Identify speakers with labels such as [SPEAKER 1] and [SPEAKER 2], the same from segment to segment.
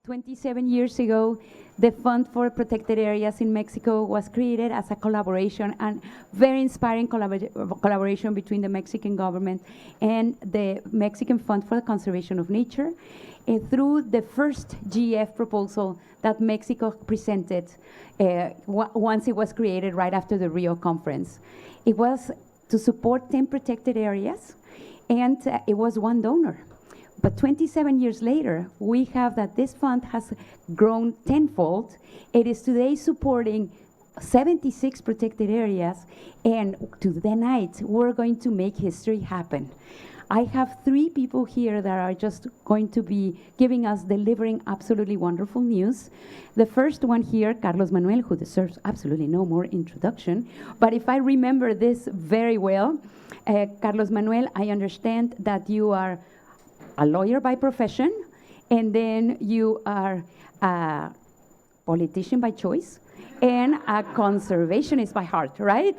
[SPEAKER 1] 27 years ago, the Fund for Protected Areas in Mexico was created as a collaboration, and very inspiring collaboration between the Mexican government and the Mexican Fund for the Conservation of Nature, through the first GF proposal that Mexico presented once it was created right after the Rio conference. It was to support 10 protected areas, and it was one donor. But 27 years later, we have that this fund has grown tenfold. It is today supporting 76 protected areas, and tonight we're going to make history happen. I have 3 people here that are just going to be delivering absolutely wonderful news. The first one here, Carlos Manuel, who deserves absolutely no more introduction, but if I remember this very well, Carlos Manuel, I understand that you are a lawyer by profession, and then you are a politician by choice, and a conservationist by heart, right?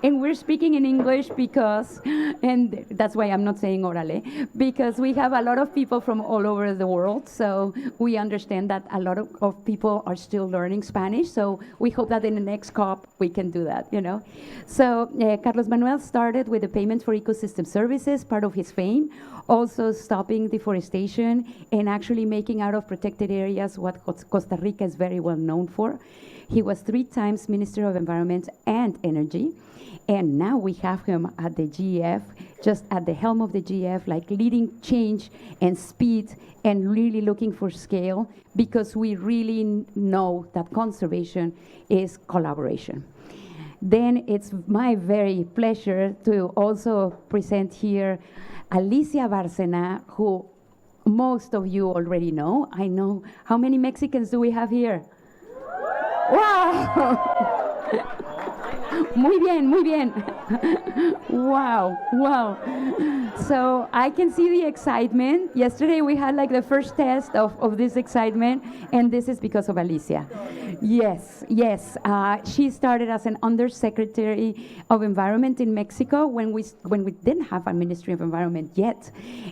[SPEAKER 1] And we're speaking in English because, and that's why I'm not saying orale, because we have a lot of people from all over the world, so we understand that a lot of people are still learning Spanish, so we hope that in the next COP we can do that, you know. So Carlos Manuel started with the Payment for Ecosystem Services, part of his fame, also stopping deforestation and actually making out of protected areas what Costa Rica is very well known for. He was 3 times Minister of Environment and Energy, and now we have him at the GF, just at the helm of the GF, like leading change and speed and really looking for scale, because we really know that conservation is collaboration. Then it's my very pleasure to also present here Alicia Bárcena, who most of you already know. I know, how many Mexicans do we have here? ¡Wow! Muy bien, muy bien. Wow, wow. So I can see the excitement. Yesterday we had like the first test of this excitement, and this is because of Alicia. Yes, yes. She started as an Undersecretary of Environment in Mexico when we didn't have a Ministry of Environment yet.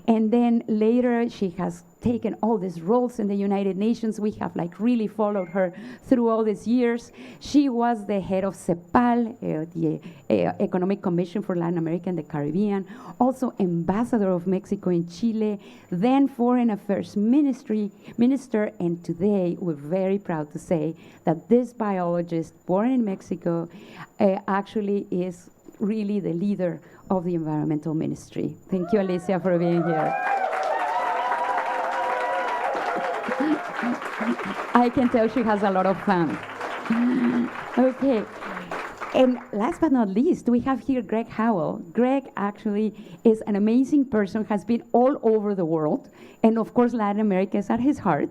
[SPEAKER 1] And then later she has taken all these roles in the United Nations. We have like really followed her through all these years. She was the head of CEPAL, the Economic Commission for Latin America and the Caribbean, also ambassador of Mexico in Chile, then Foreign Affairs Minister, and today we're very proud to say that this biologist born in Mexico actually is really the leader of the environmental ministry. Thank you, Alicia, for being here. I can tell she has a lot of fun. Okay. And last but not least, we have here Greg Howell. Greg actually is an amazing person, has been all over the world, and of course Latin America is at his heart.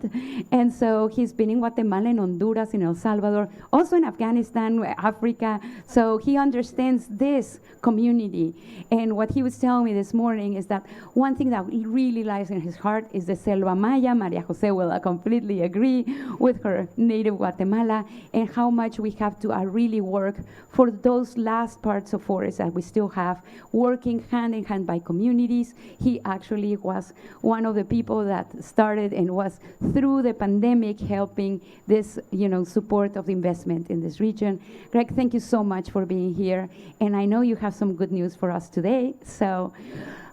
[SPEAKER 1] And so he's been in Guatemala, in Honduras, in El Salvador, also in Afghanistan, Africa. So he understands this community. And what he was telling me this morning is that one thing that really lies in his heart is the Selva Maya. Maria Jose will completely agree with her native Guatemala, and how much we have to really work for those last parts of forest that we still have, working hand in hand by communities. He actually was one of the people that started and was through the pandemic helping this, support of investment in this region. Greg, thank you so much for being here, and I know you have some good news for us today. So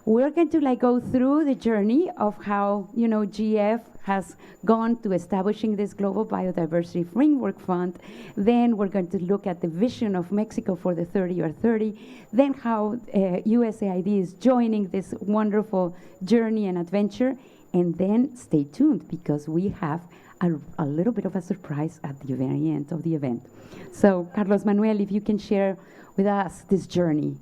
[SPEAKER 1] we're going to go through the journey of how GF has gone to establishing this Global Biodiversity Framework Fund. Then we're going to look at the vision of Mexico for the 30 or 30, then how USAID is joining this wonderful journey and adventure, and then stay tuned because we have a little bit of a surprise at the very end of the event. So Carlos Manuel, if you can share with us this journey.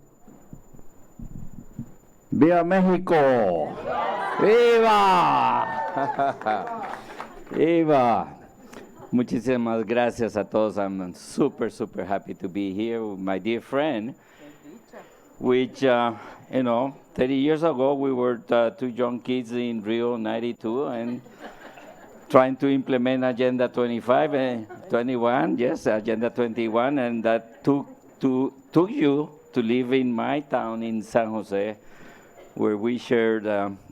[SPEAKER 2] ¡Viva México! ¡Viva! ¡Viva! Muchísimas gracias a todos. I'm super, super happy to be here with my dear friend, which, 30 years ago, we were 2 young kids in Rio 92 and trying to implement Agenda 25 and 21, yes, Agenda 21, and that took you to live in my town in San Jose, where we shared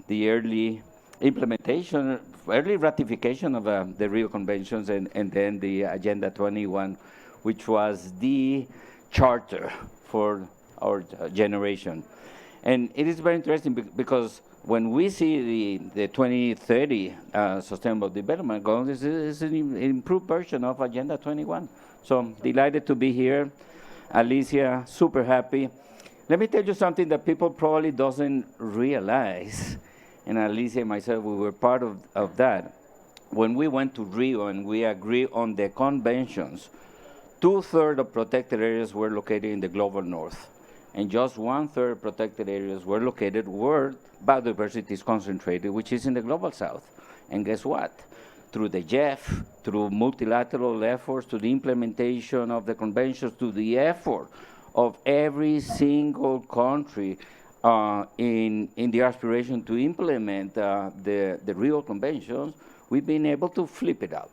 [SPEAKER 2] the early implementation, early ratification of the Rio Conventions, and then the Agenda 21, which was the charter for our generation. And it is very interesting because when we see the 2030 Sustainable Development Goals, this is an improved version of Agenda 21. So I'm delighted to be here. Alicia, super happy. Let me tell you something that people probably doesn't realize, and Alicia and myself, we were part of that. When we went to Rio and we agreed on the conventions, 2/3 of protected areas were located in the global north, and just 1/3 protected areas were located where biodiversity is concentrated, which is in the global south. And guess what? Through the GEF, through multilateral efforts, to the implementation of the conventions, to the effort of every single country in the aspiration to implement the Rio Conventions, we've been able to flip it out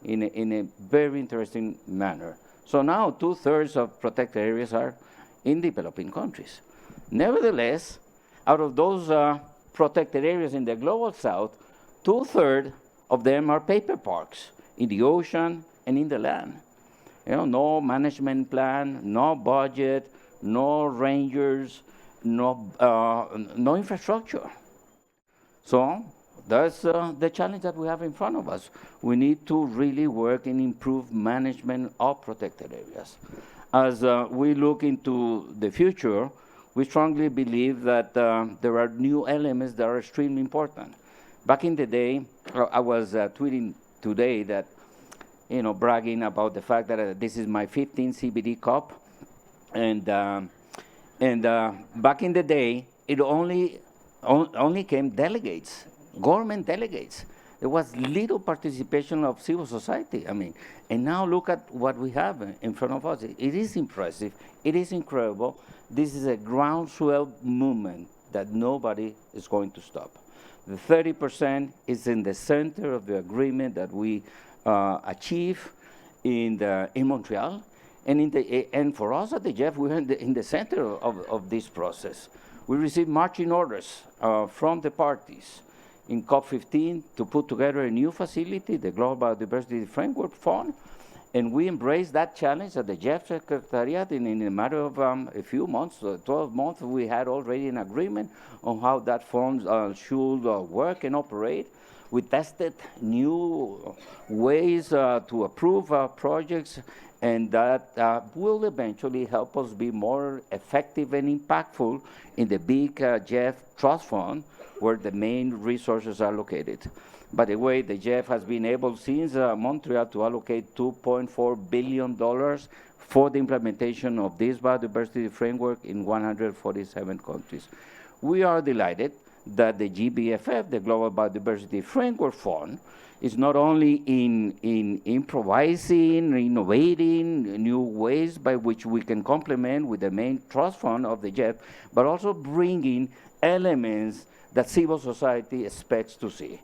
[SPEAKER 2] in a very interesting manner. So now 2/3 of protected areas are in developing countries. Nevertheless, out of those protected areas in the global south, 2/3 of them are paper parks in the ocean and in the land. You know, no management plan, no budget, no rangers, no infrastructure. So that's the challenge that we have in front of us. We need to really work and improve management of protected areas. As we look into the future, we strongly believe that there are new elements that are extremely important. Back in the day, I was tweeting today that, you know, bragging about the fact that this is my 15th CBD cup, and back in the day, it only came delegates, government delegates. There was little participation of civil society. I mean, and now look at what we have in front of us. It is impressive. It is incredible. This is a groundswell movement that nobody is going to stop. The 30% is in the center of the agreement that we achieve in Montreal, and for us at the GEF, we're in the center of this process. We received marching orders from the parties in COP15 to put together a new facility, the Global Biodiversity Framework Fund, and we embraced that challenge at the GEF Secretariat. In a matter of a few months, 12 months, we had already an agreement on how that fund should work and operate. We tested new ways to approve projects, and that will eventually help us be more effective and impactful in the big GEF Trust Fund, where the main resources are located. By the way, the GEF has been able since Montreal to allocate $2.4 billion for the implementation of this biodiversity framework in 147 countries. We are delighted that the GBFF, the Global Biodiversity Framework Fund, is not only in improvising, innovating new ways by which we can complement with the main trust fund of the GEF, but also bringing elements that civil society expects to see.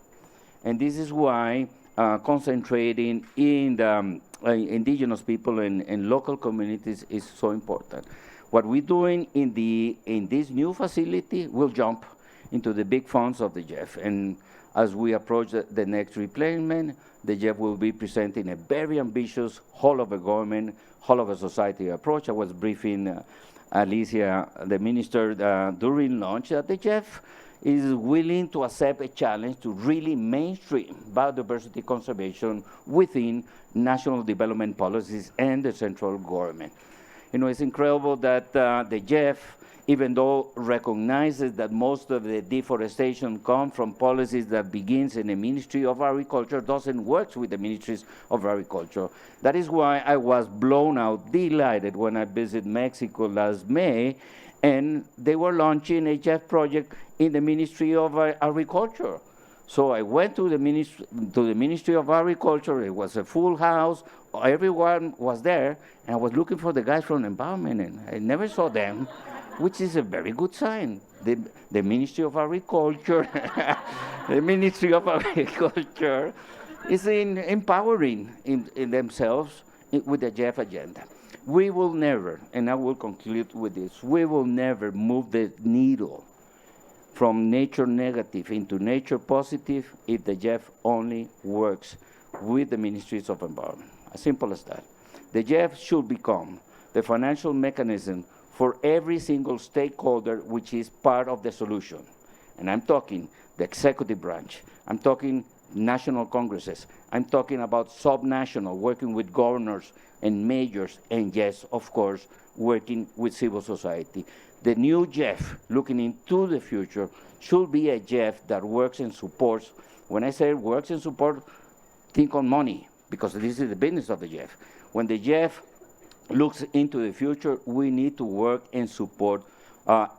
[SPEAKER 2] And this is why concentrating in the indigenous people and local communities is so important. What we're doing in this new facility will jump into the big funds of the GEF. And as we approach the next replenishment, the GEF will be presenting a very ambitious whole of a government, whole of a society approach. I was briefing Alicia, the minister, during lunch that the GEF is willing to accept a challenge to really mainstream biodiversity conservation within national development policies and the central government. You know, it's incredible that the GEF, even though recognizes that most of the deforestation comes from policies that begins in the Ministry of Agriculture, doesn't work with the Ministries of Agriculture. That is why I was blown out, delighted when I visited Mexico last May, and they were launching a GEF project in the Ministry of Agriculture. So I went to the Ministry of Agriculture. It was a full house. Everyone was there, and I was looking for the guys from Environment, and I never saw them, which is a very good sign. The Ministry of Agriculture, the Ministry of Agriculture is empowering in themselves with the GEF agenda. We will never, and I will conclude with this, we will never move the needle from nature negative into nature positive if the Jeff only works with the Ministries of Environment. As simple as that. The Jeff should become the financial mechanism for every single stakeholder which is part of the solution. And I'm talking the executive branch, I'm talking national congresses, I'm talking about subnational, working with governors and mayors, and yes, of course, working with civil society. The new Jeff, looking into the future, should be a Jeff that works and supports. When I say works and support, think on money, because this is the business of the Jeff. When the Jeff looks into the future, we need to work and support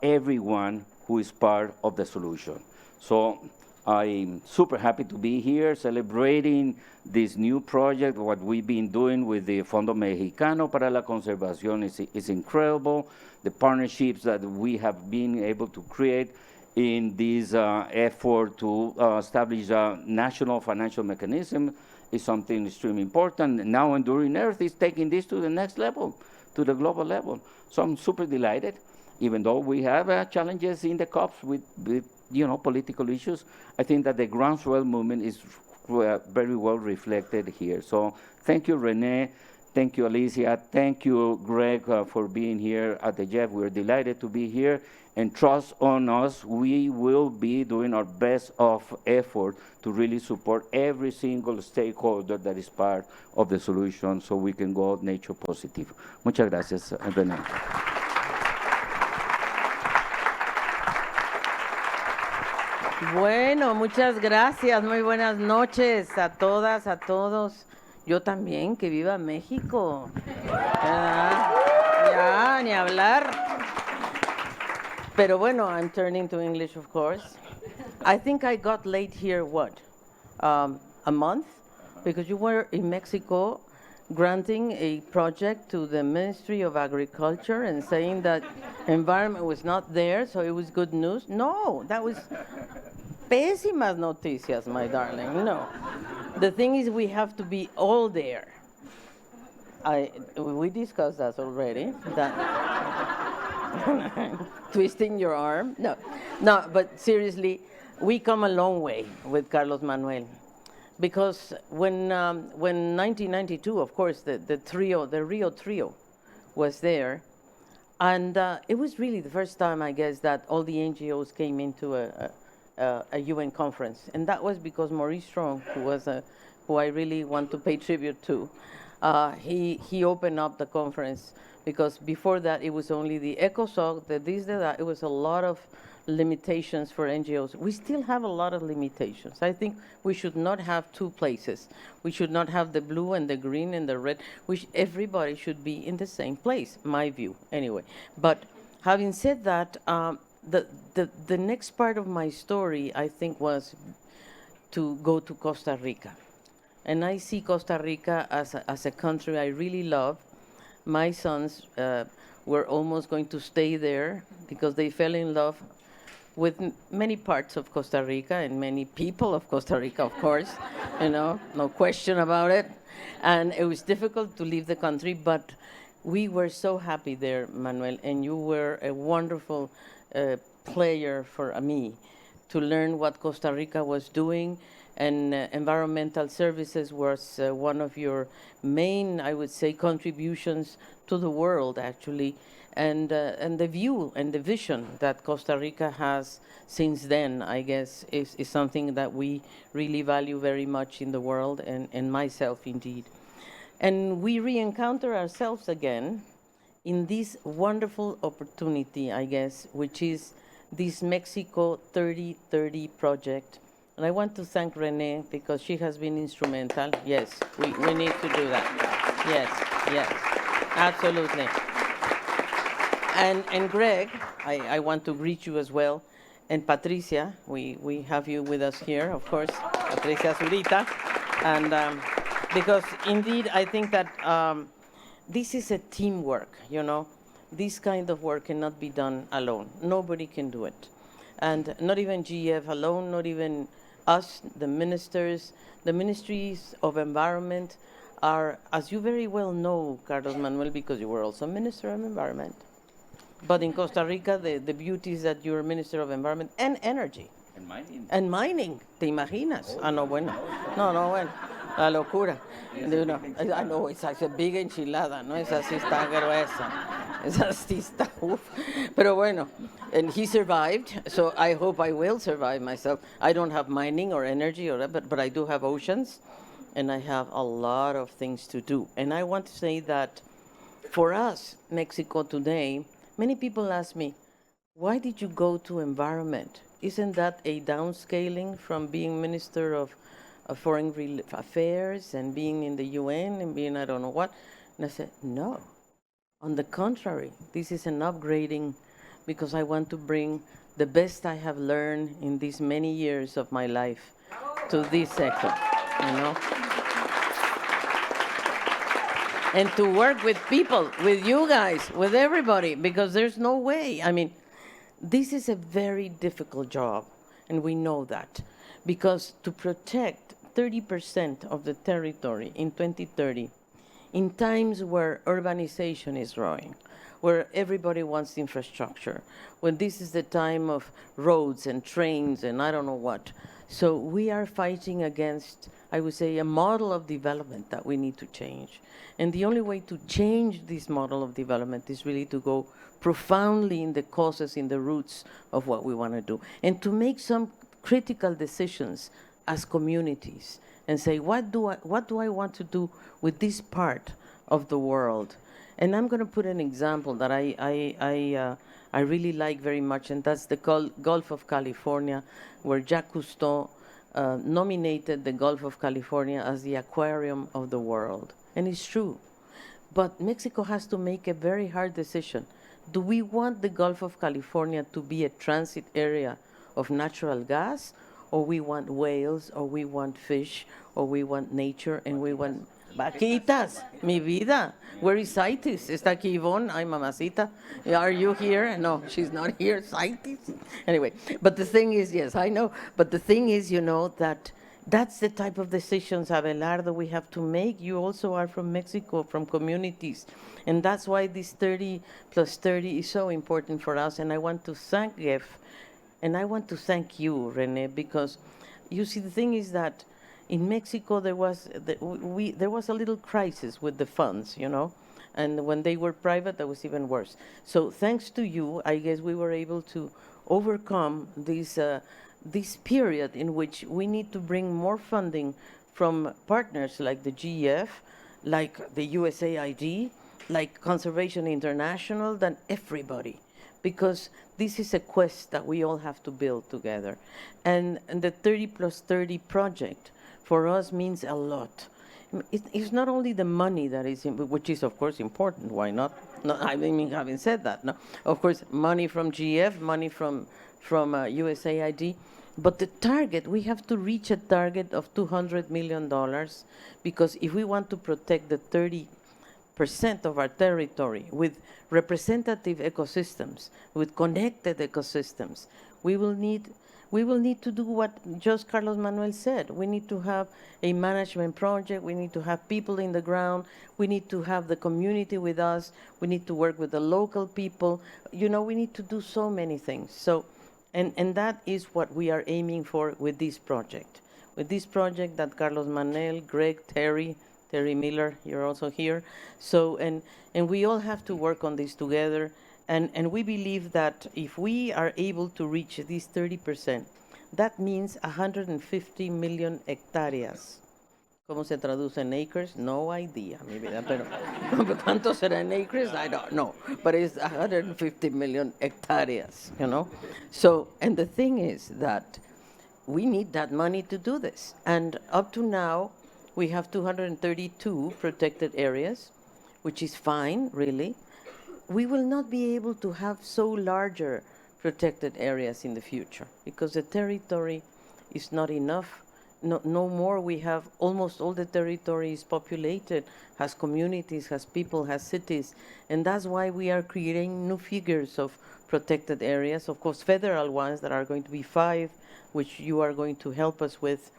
[SPEAKER 2] everyone who is part of the solution. So I'm super happy to be here celebrating this new project. What we've been doing with the Fondo Mexicano para la Conservación is incredible. The partnerships that we have been able to create in this effort to establish a national financial mechanism is something extremely important. Now Enduring Earth is taking this to the next level, to the global level. So I'm super delighted, even though we have challenges in the COPs with political issues. I think that the groundswell movement is very well reflected here. So thank you, Renee. Thank you, Alicia. Thank you, Greg, for being here at the Jeff. We're delighted to be here. And trust on us, we will be doing our best of effort to really support every single stakeholder that is part of the solution so we can go nature positive. Muchas gracias, Renee.
[SPEAKER 3] Bueno, muchas gracias. Muy buenas noches a todas, a todos. Yo también, que viva México. Ya, ni hablar. Pero bueno, I'm turning to English, of course. I think I got late here, what, a month? Because you were in Mexico granting a project to the Ministry of Agriculture and saying that environment was not there, so it was good news. No, that was pésimas noticias, my darling. No. The thing is, we have to be all there. We discussed that already. Twisting your arm. No, but seriously, we come a long way with Carlos Manuel. Because when 1992, of course, the Rio Trio was there, and it was really the first time, I guess, that all the NGOs came into a UN conference, and that was because Maurice Strong, who I really want to pay tribute to, he opened up the conference, because before that it was only the ECOSOC, the this, the that. It was a lot of limitations for NGOs. We still have a lot of limitations. I think we should not have two places. We should not have the blue and the green and the red. Everybody should be in the same place, my view, anyway. But having said that, the next part of my story, I think, was to go to Costa Rica. And I see Costa Rica as a country I really love. My sons were almost going to stay there because they fell in love with many parts of Costa Rica and many people of Costa Rica, of course, no question about it. And it was difficult to leave the country, but we were so happy there, Manuel, and you were a wonderful player for me to learn what Costa Rica was doing, and environmental services was one of your main, I would say, contributions to the world, actually, and the view and the vision that Costa Rica has since then, I guess, is something that we really value very much in the world, and myself, indeed. And we re-encounter ourselves again in this wonderful opportunity, I guess, which is this Mexico 3030 project. And I want to thank Renee because she has been instrumental. Yes, we need to do that. Yes, absolutely. And Greg, I want to greet you as well. And Patricia, we have you with us here, of course, Patricia Zurita. And because indeed, I think that this is a teamwork, This kind of work cannot be done alone. Nobody can do it. And not even GF alone, not even us, the ministers, the ministries of environment are, as you very well know, Carlos Manuel, because you were also Minister of Environment, But in Costa Rica, the beauty is that you're Minister of Environment and Energy.
[SPEAKER 2] And mining.
[SPEAKER 3] And mining, ¿te imaginas? Ah, no, bueno. No, no, bueno. La locura. You know, I know, it's like a big enchilada, ¿no? Esa sí está gruesa. Esa sí está, uf. Pero bueno, and he survived, so I hope I will survive myself. I don't have mining or energy, or but I do have oceans, and I have a lot of things to do. And I want to say that for us, Mexico today, many people ask me, why did you go to environment? Isn't that a downscaling from being Minister of Foreign Affairs and being in the UN and being I don't know what? And I said, no. On the contrary, this is an upgrading because I want to bring the best I have learned in these many years of my life to this sector, you know? And to work with people, with you guys, with everybody, because there's no way. I mean, this is a very difficult job, and we know that, because to protect 30% of the territory in 2030, in times where urbanization is growing, where everybody wants infrastructure, when this is the time of roads and trains and I don't know what. So we are fighting against, I would say, a model of development that we need to change. And the only way to change this model of development is really to go profoundly in the causes, in the roots of what we want to do, and to make some critical decisions as communities and say, what do I want to do with this part of the world? And I'm going to put an example that I really like very much, and that's the Gulf of California, where Jacques Cousteau nominated the Gulf of California as the aquarium of the world. And it's true. But Mexico has to make a very hard decision. Do we want the Gulf of California to be a transit area of natural gas, or we want whales, or we want fish, or we want nature, and we want vaquitas, mi vida? Where is CITES? ¿Está aquí Yvonne? Ay, mamacita. Are you here? No, she's not here. CITES? Anyway, but the thing is, yes, I know, but the thing is, you know, that's the type of decisions, Abelardo, we have to make. You also are from Mexico, from communities. And that's why this 30 plus 30 is so important for us. And I want to thank Jeff, and I want to thank you, Rene, because you see, the thing is that in Mexico, there was a little crisis with the funds, you know, and when they were private, that was even worse. So thanks to you, I guess we were able to overcome this period in which we need to bring more funding from partners like the GEF, like the USAID, like Conservation International, than everybody, because this is a quest that we all have to build together. And the 30 plus 30 project for us means a lot. It's not only the money that is, which is of course important, why not? No, I mean, having said that, no, of course, money from GF, money from USAID, but the target, we have to reach a target of $200 million, because if we want to protect the 30% of our territory with representative ecosystems, with connected ecosystems, we will need to do what just Carlos Manuel said. We need to have a management project. We need to have people in the ground. We need to have the community with us. We need to work with the local people. You know, we need to do so many things. So, and that is what we are aiming for with this project. With this project that Carlos Manuel, Greg, Terry Miller, you're also here. So, and we all have to work on this together. And we believe that if we are able to reach this 30%, that means 150 million hectáreas. ¿Cómo se traduce en acres? No idea, mi vida, pero ¿cuánto será en acres? I don't know, but it's 150 million hectáreas, you know? So, and the thing is that we need that money to do this. And up to now, we have 232 protected areas, which is fine, really. We will not be able to have so larger protected areas in the future because the territory is not enough. No more. We have almost all the territory is populated, has communities, has people, has cities, and that's why we are creating new figures of protected areas, of course, federal ones that are going to be 5, which you are going to help us with.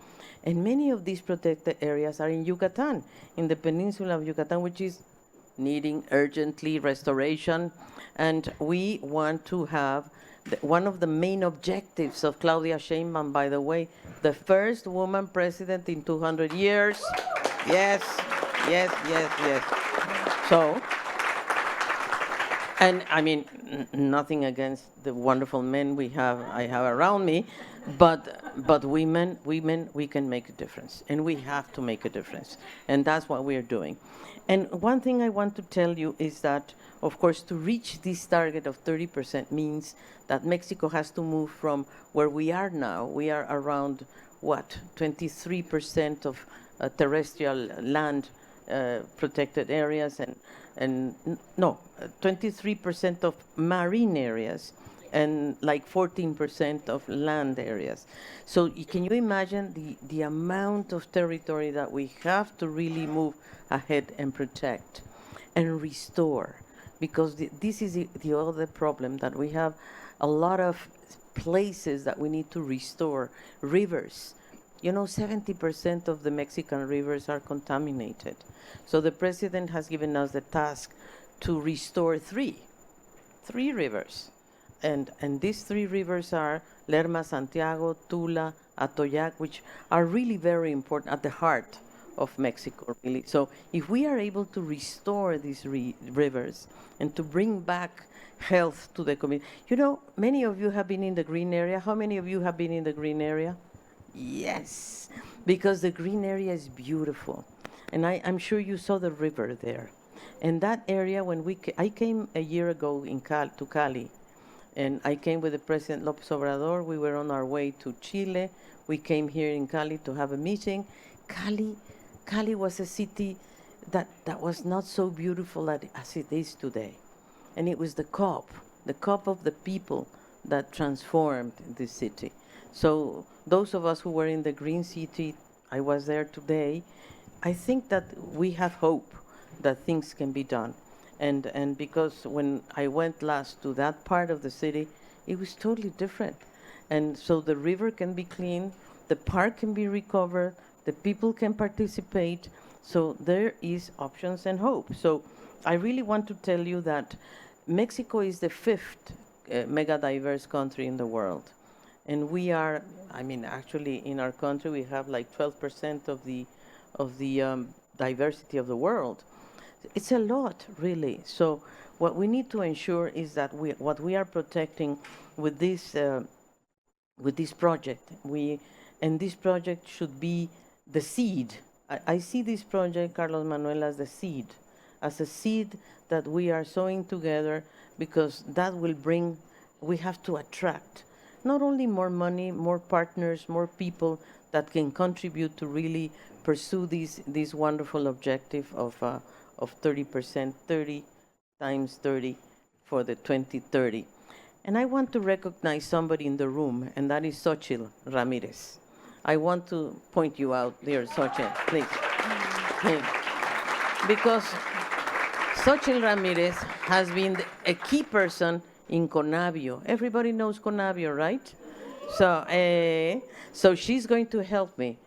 [SPEAKER 3] And many of these protected areas are in Yucatan, in the peninsula of Yucatan, which is needing urgently restoration. And we want to have one of the main objectives of Claudia Sheinbaum, by the way, the first woman president in 200 years. Yes, yes, yes, yes. So, and I mean, nothing against the wonderful men I have around me, but women, we can make a difference, and we have to make a difference, and that's what we're doing. And one thing I want to tell you is that, of course, to reach this target of 30% means that Mexico has to move from where we are now. We are around, what, 23% of terrestrial land protected areas, and 23% of marine areas, and like 14% of land areas. So can you imagine the amount of territory that we have to really move ahead and protect and restore? Because this is the other problem, that we have a lot of places that we need to restore. Rivers. 70% of the Mexican rivers are contaminated. So the president has given us the task to restore three rivers. And these three rivers are Lerma, Santiago, Tula, Atoyac, which are really very important at the heart of Mexico, really. So if we are able to restore these rivers and to bring back health to the community. Many of you have been in the green area. How many of you have been in the green area? Yes, because the green area is beautiful. And I'm sure you saw the river there. And that area, I came a year ago to Cali, and I came with the President López Obrador. We were on our way to Chile. We came here in Cali to have a meeting. Cali was a city that was not so beautiful as it is today. And it was the COP of the people that transformed this city. So those of us who were in the Green City, I was there today, I think that we have hope that things can be done. And because when I went last to that part of the city, it was totally different. And so the river can be cleaned, the park can be recovered, the people can participate, so there is options and hope. So I really want to tell you that Mexico is the 5th mega diverse country in the world. And we are, actually in our country we have like 12% of the diversity of the world. It's a lot, really. So what we need to ensure is that what we are protecting with this project, and this project should be the seed. I see this project, Carlos Manuel, as a seed that we are sowing together, because that will we have to attract not only more money, more partners, more people that can contribute to really pursue this wonderful objective of 30%, 30 times 30 for the 2030. And I want to recognize somebody in the room, and that is Xochitl Ramirez. I want to point you out there, Xochitl, please. Because Xochitl Ramirez has been a key person in Conavio. Everybody knows Conavio, right? So she's going to help me,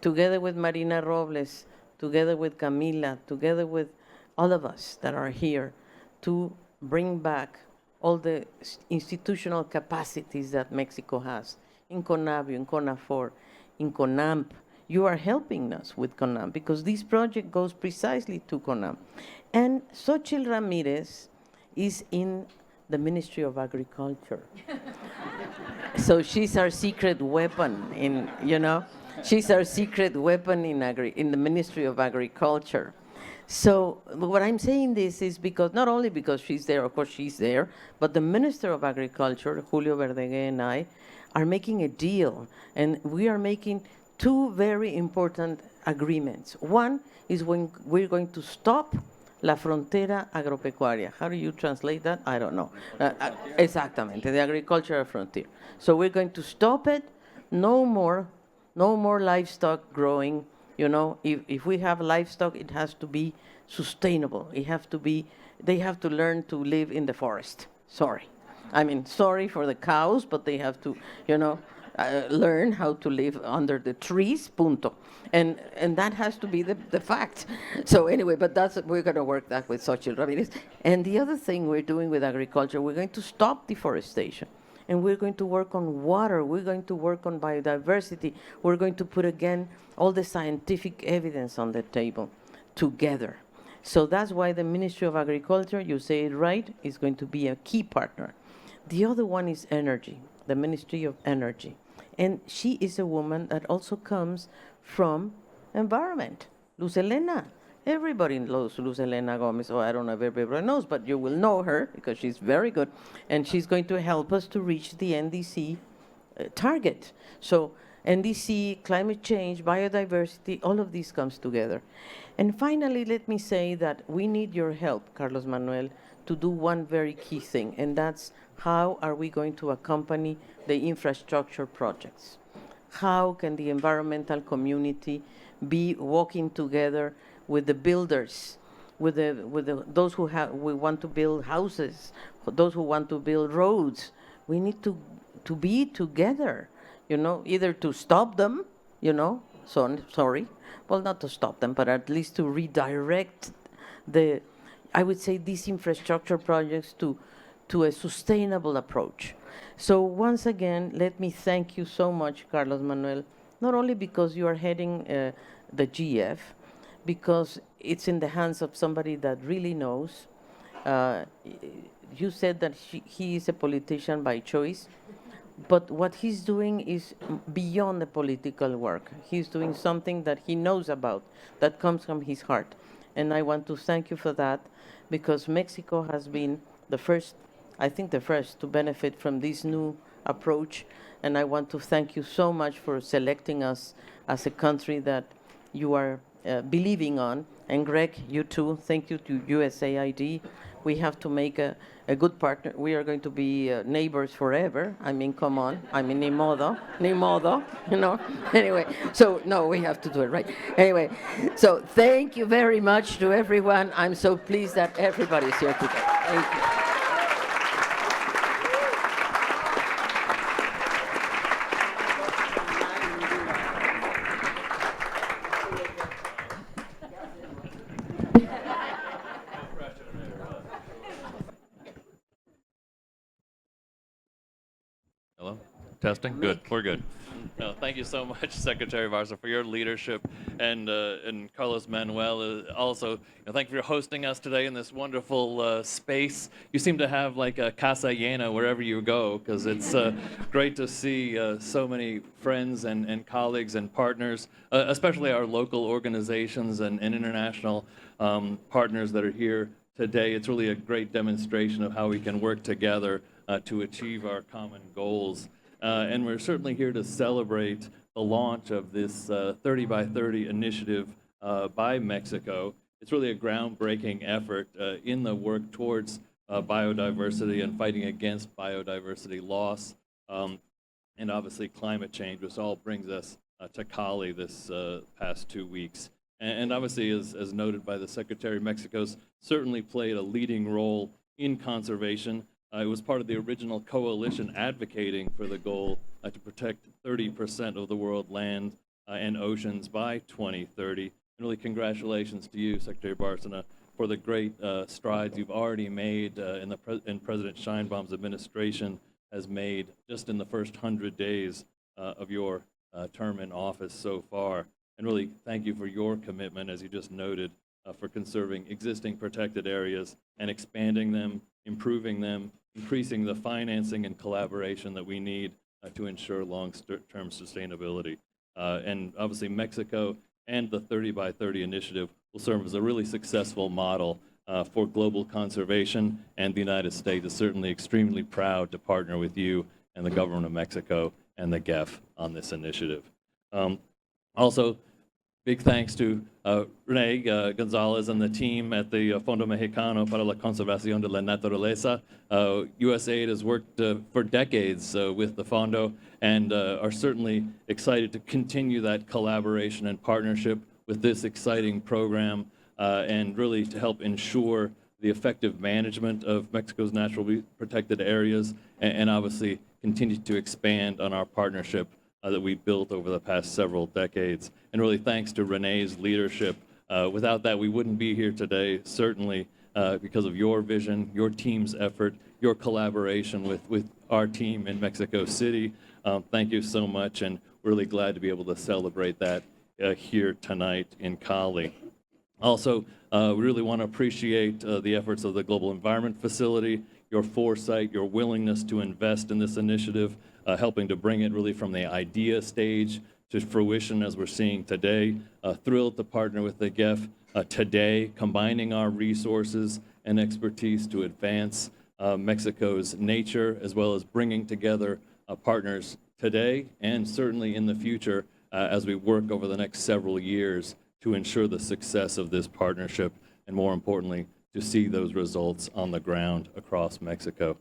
[SPEAKER 3] together with Marina Robles, together with Camila, together with all of us that are here, to bring back all the institutional capacities that Mexico has in Conavio, in CONAFOR, in CONAMP. You are helping us with CONAMP, because this project goes precisely to CONAMP. And Xochitl Ramirez is in the Ministry of Agriculture. So she's our secret weapon she's our secret weapon in the Ministry of Agriculture. So what I'm saying this is because, not only because she's there, of course she's there, but the Minister of Agriculture, Julio Verdeguer, and I are making a deal, and we are making two very important agreements. One is when we're going to stop la frontera agropecuaria. How do you translate that? I don't know. Exactamente, the agricultural frontier. So we're going to stop it. No more livestock growing. If we have livestock, it has to be sustainable. They have to learn to live in the forest. Sorry for the cows, but they have to, learn how to live under the trees, punto. And that has to be the fact. So anyway, but we're going to work that with Xochitl Ramirez. And the other thing we're doing with agriculture, we're going to stop deforestation. And we're going to work on water. We're going to work on biodiversity. We're going to put, again, all the scientific evidence on the table together. So that's why the Ministry of Agriculture, you say it right, is going to be a key partner. The other one is energy, the Ministry of Energy. And she is a woman that also comes from environment. Luz Helena. Everybody knows Luz Helena Gomez. Oh, I don't know if everybody knows, but you will know her because she's very good. And she's going to help us to reach the NDC target. So NDC, climate change, biodiversity, all of this comes together. And finally, let me say that we need your help, Carlos Manuel, to do one very key thing, and that's how are we going to accompany the infrastructure projects? How can the environmental community be working together with the builders, with those who we want to build houses, those who want to build roads? We need to be together, either to stop them, sorry, well, not to stop them, but at least to redirect I would say, these infrastructure projects to a sustainable approach. So once again, let me thank you so much, Carlos Manuel, not only because you are heading the GF, because it's in the hands of somebody that really knows. You said that he is a politician by choice, but what he's doing is beyond the political work. He's doing something that he knows about, that comes from his heart. And I want to thank you for that, because Mexico has been the first, I think the first, to benefit from this new approach. And I want to thank you so much for selecting us as a country that you are believing on. And Greg, you too, thank you to USAID. We have to make a good partner. We are going to be neighbors forever. I mean, come on. I mean, ni modo, Anyway, so no, we have to do it right. Anyway, so thank you very much to everyone. I'm so pleased that everybody's here today. Thank you.
[SPEAKER 4] Hello? Testing? Good. We're good. No, thank you so much, Secretary Barza, for your leadership, and Carlos Manuel also. Thank you for hosting us today in this wonderful space. You seem to have like a casa llena wherever you go, because it's great to see so many friends and colleagues and partners, especially our local organizations and international partners that are here today. It's really a great demonstration of how we can work together to achieve our common goals. And we're certainly here to celebrate the launch of this 30 by 30 initiative by Mexico. It's really a groundbreaking effort in the work towards biodiversity and fighting against biodiversity loss, and obviously climate change, which all brings us to Cali this past 2 weeks. And obviously, as noted by the Secretary, Mexico's certainly played a leading role in conservation. It was part of the original coalition advocating for the goal to protect 30% of the world land and oceans by 2030. And really congratulations to you, Secretary Bárcena, for the great strides you've already made and President Sheinbaum's administration has made just in the first 100 days of your term in office so far. And really thank you for your commitment, as you just noted, for conserving existing protected areas and expanding them, improving them, increasing the financing and collaboration that we need to ensure long-term sustainability. And obviously Mexico and the 30 by 30 initiative will serve as a really successful model for global conservation, and the United States is certainly extremely proud to partner with you and the government of Mexico and the GEF on this initiative. Also, big thanks to Renee Gonzalez and the team at the Fondo Mexicano para la Conservación de la Naturaleza. USAID has worked for decades with the Fondo and are certainly excited to continue that collaboration and partnership with this exciting program and really to help ensure the effective management of Mexico's naturally protected areas and obviously continue to expand on our partnership that we built over the past several decades. And really thanks to Renee's leadership. Without that, we wouldn't be here today, certainly because of your vision, your team's effort, your collaboration with our team in Mexico City. Thank you so much, and we're really glad to be able to celebrate that here tonight in Cali. Also, we really want to appreciate the efforts of the Global Environment Facility, your foresight, your willingness to invest in this initiative, helping to bring it really from the idea stage to fruition as we're seeing today. Thrilled to partner with the GEF today, combining our resources and expertise to advance Mexico's nature, as well as bringing together partners today and certainly in the future as we work over the next several years to ensure the success of this partnership, and more importantly, to see those results on the ground across Mexico.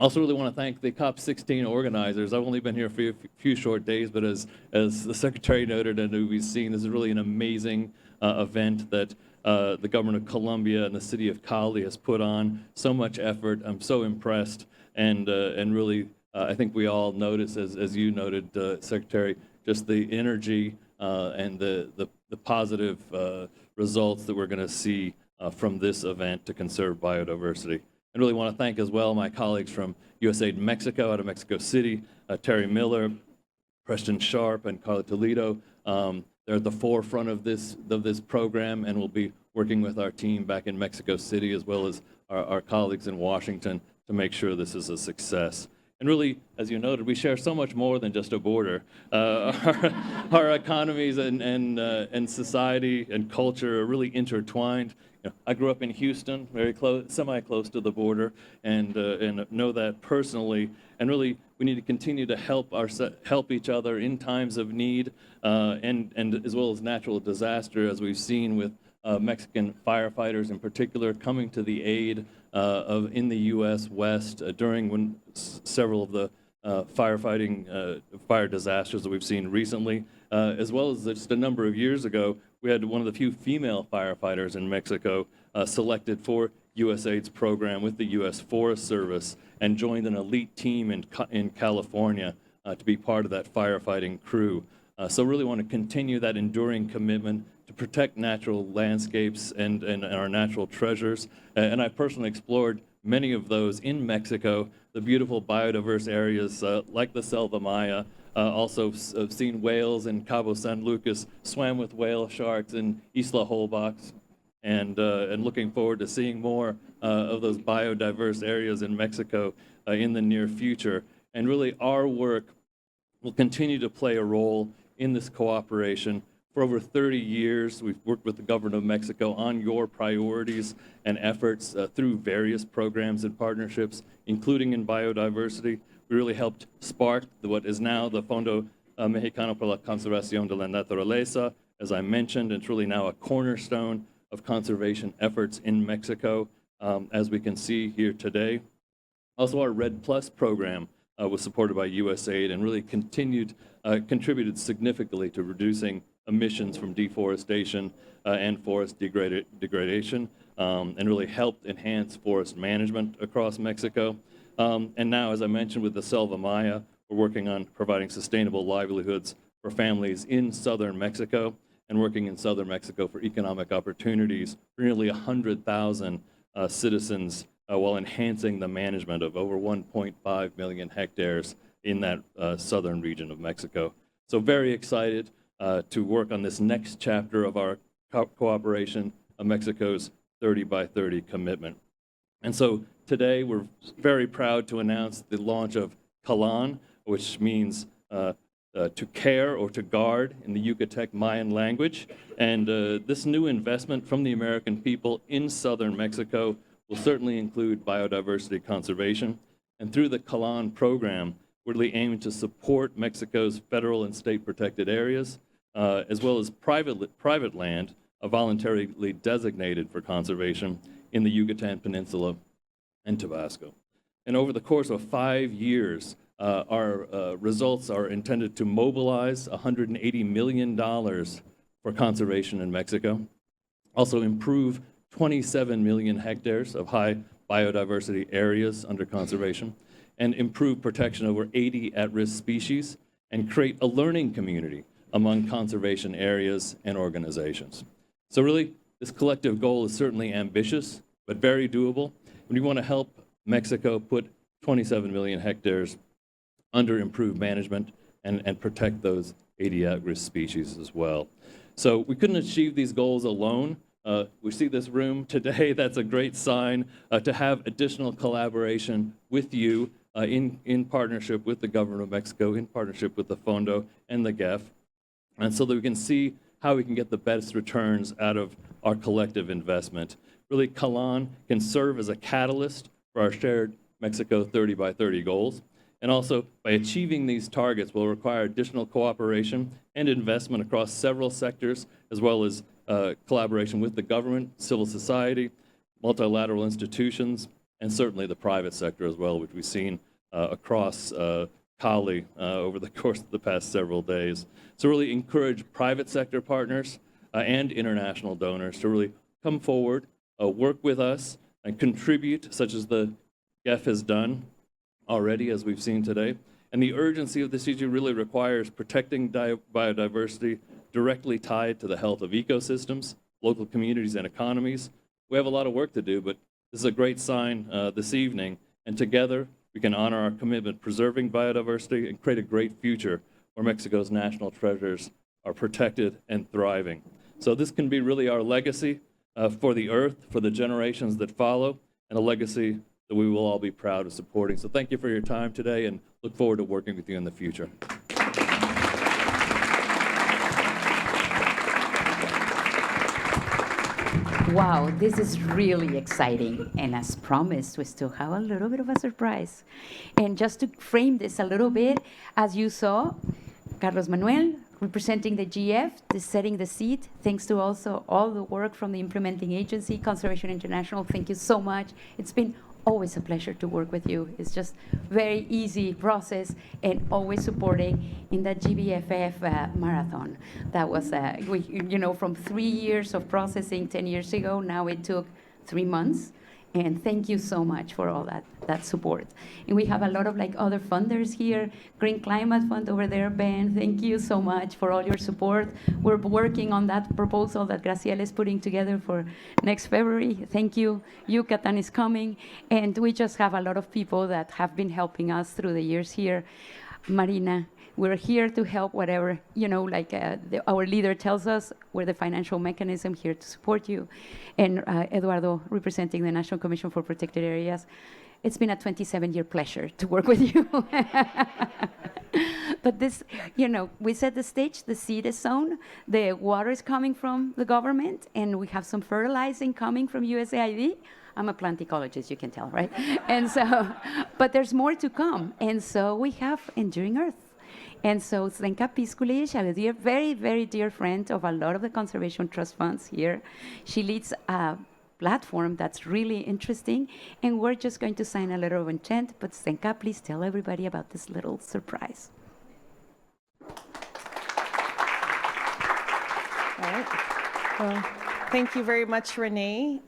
[SPEAKER 4] Also really want to thank the COP16 organizers. I've only been here for a few short days, but as the Secretary noted and we've seen, this is really an amazing event that the government of Colombia and the city of Cali has put on. So much effort. I'm so impressed, and really I think we all notice, as you noted, Secretary, just the energy and the positive results that we're going to see from this event to conserve biodiversity. I really want to thank as well my colleagues from USAID Mexico out of Mexico City, Terry Miller, Preston Sharp, and Carla Toledo. They're at the forefront of this program, and we'll be working with our team back in Mexico City as well as our colleagues in Washington to make sure this is a success. And really, as you noted, we share so much more than just a border. Our economies and society and culture are really intertwined. You know, I grew up in Houston, very close, semi-close to the border, and know that personally. And really, we need to continue to help each other in times of need, and as well as natural disaster, as we've seen with Mexican firefighters in particular coming to the aid in the U.S. West during when several of the fire disasters that we've seen recently, as well as just a number of years ago, we had one of the few female firefighters in Mexico selected for USAID's program with the U.S. Forest Service and joined an elite team in California to be part of that firefighting crew. So really want to continue that enduring commitment to protect natural landscapes and our natural treasures. And I personally explored many of those in Mexico, the beautiful biodiverse areas like the Selva Maya. Also seen whales in Cabo San Lucas, swam with whale sharks in Isla Holbox, and looking forward to seeing more of those biodiverse areas in Mexico in the near future. And really our work will continue to play a role in this cooperation. For over 30 years, we've worked with the government of Mexico on your priorities and efforts through various programs and partnerships, including in biodiversity. We really helped spark what is now the Fondo Mexicano para la Conservación de la Naturaleza. As I mentioned, it's really now a cornerstone of conservation efforts in Mexico, as we can see here today. Also, our Red Plus program was supported by USAID and really contributed significantly to reducing emissions from deforestation and forest degradation, and really helped enhance forest management across Mexico. And now, as I mentioned, with the Selva Maya, we're working on providing sustainable livelihoods for families in southern Mexico and working in southern Mexico for economic opportunities for nearly 100,000 citizens while enhancing the management of over 1.5 million hectares in that southern region of Mexico. So very excited to work on this next chapter of our cooperation of Mexico's 30 by 30 commitment. And so today we're very proud to announce the launch of Calan, which means to care or to guard in the Yucatec Mayan language. And this new investment from the American people in southern Mexico will certainly include biodiversity conservation. And through the Calan program, we're really aiming to support Mexico's federal and state protected areas, as well as private land voluntarily designated for conservation in the Yucatan Peninsula and Tabasco. And over the course of 5 years, our results are intended to mobilize $180 million for conservation in Mexico, also improve 27 million hectares of high biodiversity areas under conservation, and improve protection over 80 at-risk species, and create a learning community among conservation areas and organizations. So really, this collective goal is certainly ambitious, but very doable. We want to help Mexico put 27 million hectares under improved management and protect those 80 at-risk species as well. So we couldn't achieve these goals alone. We see this room today. That's a great sign to have additional collaboration with you in partnership with the government of Mexico, in partnership with the Fondo and the GEF, and so that we can see how we can get the best returns out of our collective investment. Really, Kalan can serve as a catalyst for our shared Mexico 30 by 30 goals. And also, by achieving these targets will require additional cooperation and investment across several sectors, as well as collaboration with the government, civil society, multilateral institutions, and certainly the private sector as well, which we've seen across Cali over the course of the past several days. So really encourage private sector partners and international donors to really come forward, work with us, and contribute, such as the GEF has done already, as we've seen today. And the urgency of this issue really requires protecting biodiversity directly tied to the health of ecosystems, local communities, and economies. We have a lot of work to do, but this is a great sign this evening, and together we can honor our commitment preserving biodiversity and create a great future where Mexico's national treasures are protected and thriving. So this can be really our legacy for the earth, for the generations that follow, and a legacy that we will all be proud of supporting. So thank you for your time today, and look forward to working with you in the future.
[SPEAKER 1] Wow, this is really exciting. And as promised, we still have a little bit of a surprise. And just to frame this a little bit, as you saw, Carlos Manuel, representing the GF, is setting the seat. Thanks to also all the work from the implementing agency, Conservation International. Thank you so much. It's been always a pleasure to work with you. It's just very easy process, and always supporting in that GBFF marathon. That was, from 3 years of processing 10 years ago, now it took 3 months. And thank you so much for all that support. And we have a lot of other funders here. Green Climate Fund over there, Ben. Thank you so much for all your support. We're working on that proposal that Graciela is putting together for next February. Thank you. Yucatan is coming. And we just have a lot of people that have been helping us through the years here. Marina, we're here to help whatever, our leader tells us. We're the financial mechanism here to support you. And Eduardo, representing the National Commission for Protected Areas. It's been a 27-year pleasure to work with you. But this, we set the stage, the seed is sown, the water is coming from the government, and we have some fertilizing coming from USAID. I'm a plant ecologist, you can tell, right? And so, but there's more to come. And so we have Enduring Earth. And so Zdenka Piskulic, a very, very dear friend of a lot of the conservation trust funds here. She leads a platform that's really interesting, and we're just going to sign a letter of intent. But Zdenka, please tell everybody about this little surprise.
[SPEAKER 5] All right. Well, thank you very much, Renee.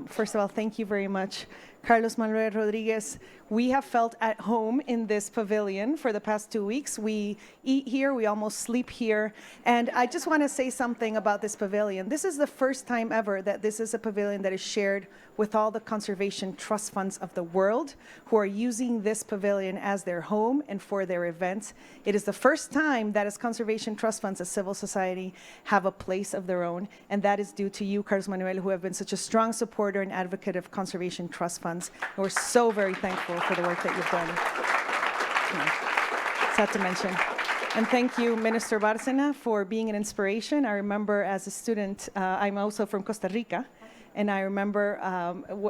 [SPEAKER 5] First of all, thank you very much, Carlos Manuel Rodriguez. We have felt at home in this pavilion for the past 2 weeks. We eat here, we almost sleep here. And I just want to say something about this pavilion. This is the first time ever that this is a pavilion that is shared with all the conservation trust funds of the world who are using this pavilion as their home and for their events. It is the first time that as conservation trust funds, as civil society, have a place of their own. And that is due to you, Carlos Manuel, who have been such a strong supporter and advocate of conservation trust funds. And we're so very thankful for the work that you've done. Sad to mention. And thank you, Minister Bárcena, for being an inspiration. I remember as a student, I'm also from Costa Rica, and I remember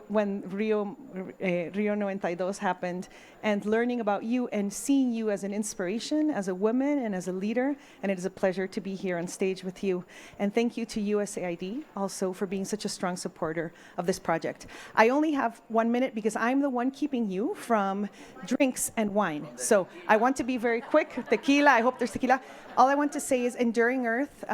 [SPEAKER 5] when Rio 92 happened, and learning about you and seeing you as an inspiration, as a woman and as a leader, and it is a pleasure to be here on stage with you. And thank you to USAID also for being such a strong supporter of this project. I only have 1 minute because I'm the one keeping you from drinks and wine. So I want to be very quick. Tequila, I hope there's tequila. All I want to say is Enduring Earth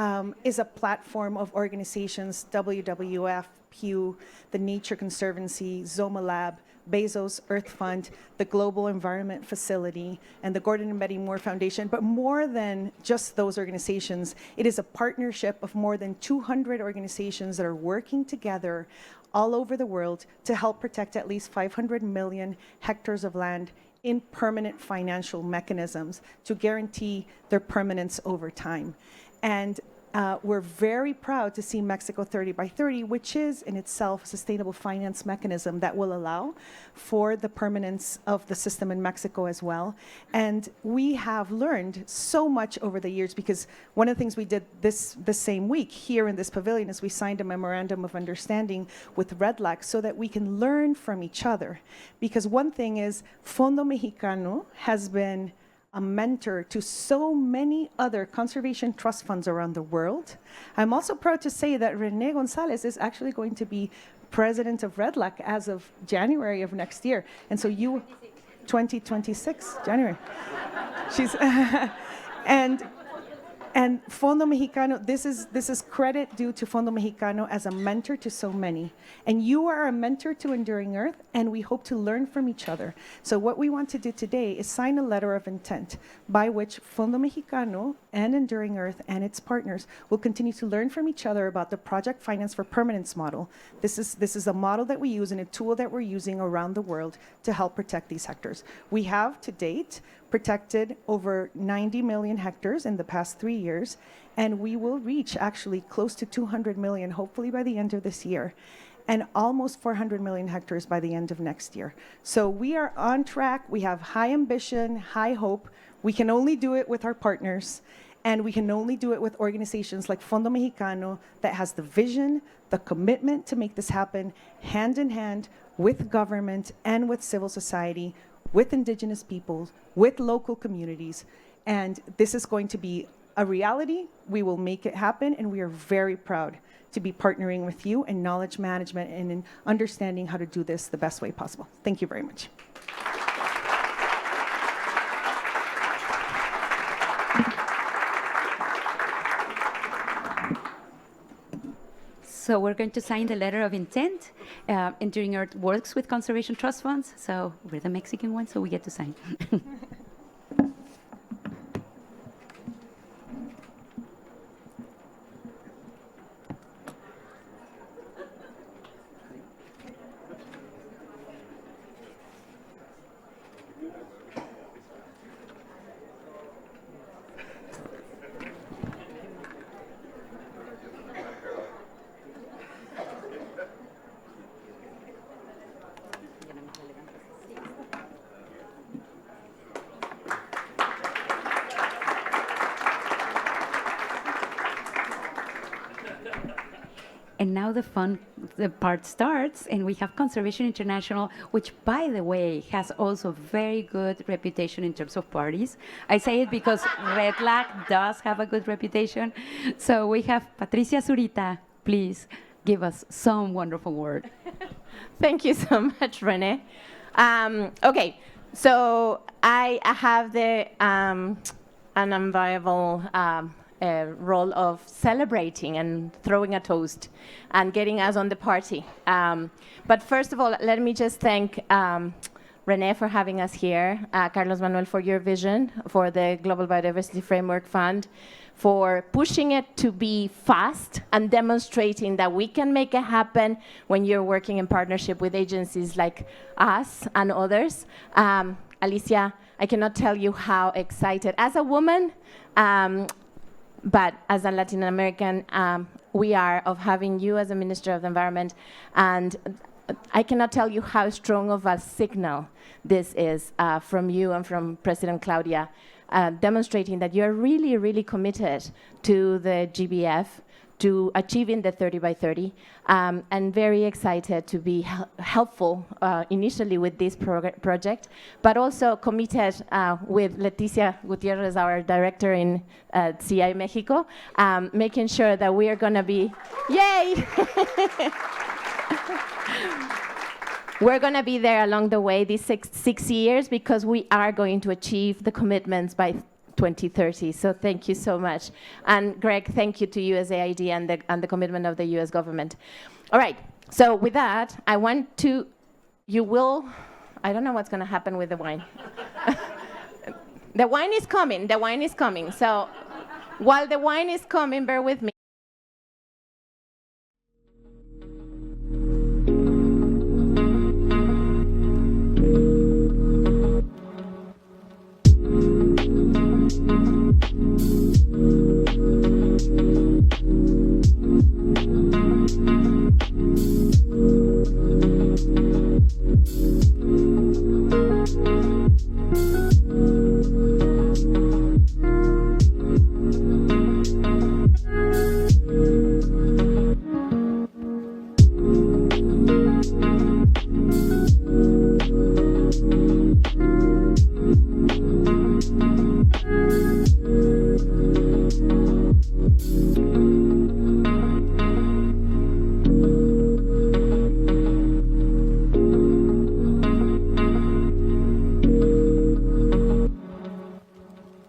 [SPEAKER 5] is a platform of organizations, WWF, Pew, the Nature Conservancy, Zoma Lab, Bezos Earth Fund, the Global Environment Facility, and the Gordon and Betty Moore Foundation. But more than just those organizations, it is a partnership of more than 200 organizations that are working together all over the world to help protect at least 500 million hectares of land in permanent financial mechanisms to guarantee their permanence over time. And we're very proud to see Mexico 30 by 30, which is in itself a sustainable finance mechanism that will allow for the permanence of the system in Mexico as well. And we have learned so much over the years, because one of the things we did this same week here in this pavilion is we signed a memorandum of understanding with REDLAC so that we can learn from each other. Because one thing is, Fondo Mexicano has been a mentor to so many other conservation trust funds around the world. I'm also proud to say that Renee Gonzalez is actually going to be president of REDLAC as of January of next year. And so 2026, January. She's, and Fondo Mexicano, this is credit due to Fondo Mexicano as a mentor to so many. And you are a mentor to Enduring Earth, and we hope to learn from each other. So what we want to do today is sign a letter of intent by which Fondo Mexicano and Enduring Earth and its partners will continue to learn from each other about the Project Finance for Permanence model. This is a model that we use and a tool that we're using around the world to help protect these hectares. We have, to date, protected over 90 million hectares in the past 3 years, and we will reach actually close to 200 million, hopefully by the end of this year, and almost 400 million hectares by the end of next year. So we are on track. We have high ambition, high hope. We can only do it with our partners, and we can only do it with organizations like Fondo Mexicano that has the vision, the commitment to make this happen hand in hand with government and with civil society, with indigenous peoples, with local communities. And this is going to be a reality. We will make it happen, and we are very proud to be partnering with you in knowledge management and in understanding how to do this the best way possible. Thank you very much.
[SPEAKER 1] So we're going to sign the letter of intent. Enduring Earth works with conservation trust funds, so we're the Mexican one, so we get to sign. And now the part starts, and we have Conservation International, which, by the way, has also very good reputation in terms of parties. I say it because REDLAC does have a good reputation. So we have Patricia Zurita. Please give us some wonderful word.
[SPEAKER 6] Thank you so much, Renee. Okay, so I have the unenviable role of celebrating and throwing a toast and getting us on the party. But first of all, let me just thank Renee for having us here, Carlos Manuel for your vision, for the Global Biodiversity Framework Fund, for pushing it to be fast and demonstrating that we can make it happen when you're working in partnership with agencies like us and others. Alicia, I cannot tell you how excited, as a woman, but as a Latin American, we are of having you as a Minister of the Environment, and I cannot tell you how strong of a signal this is from you and from President Claudia, demonstrating that you're really, really committed to the GBF, to achieving the 30 by 30, and very excited to be helpful initially with this project, but also committed with Leticia Gutierrez, our director in CI Mexico, making sure that we are going to be, yay! We're going to be there along the way these six years, because we are going to achieve the commitments by 2030. So thank you so much. And Greg, thank you to USAID and the commitment of the US government. All right, so with that, I want to you will, I don't know what's going to happen with the wine. The wine is coming. The wine is coming. So while the wine is coming, bear with me.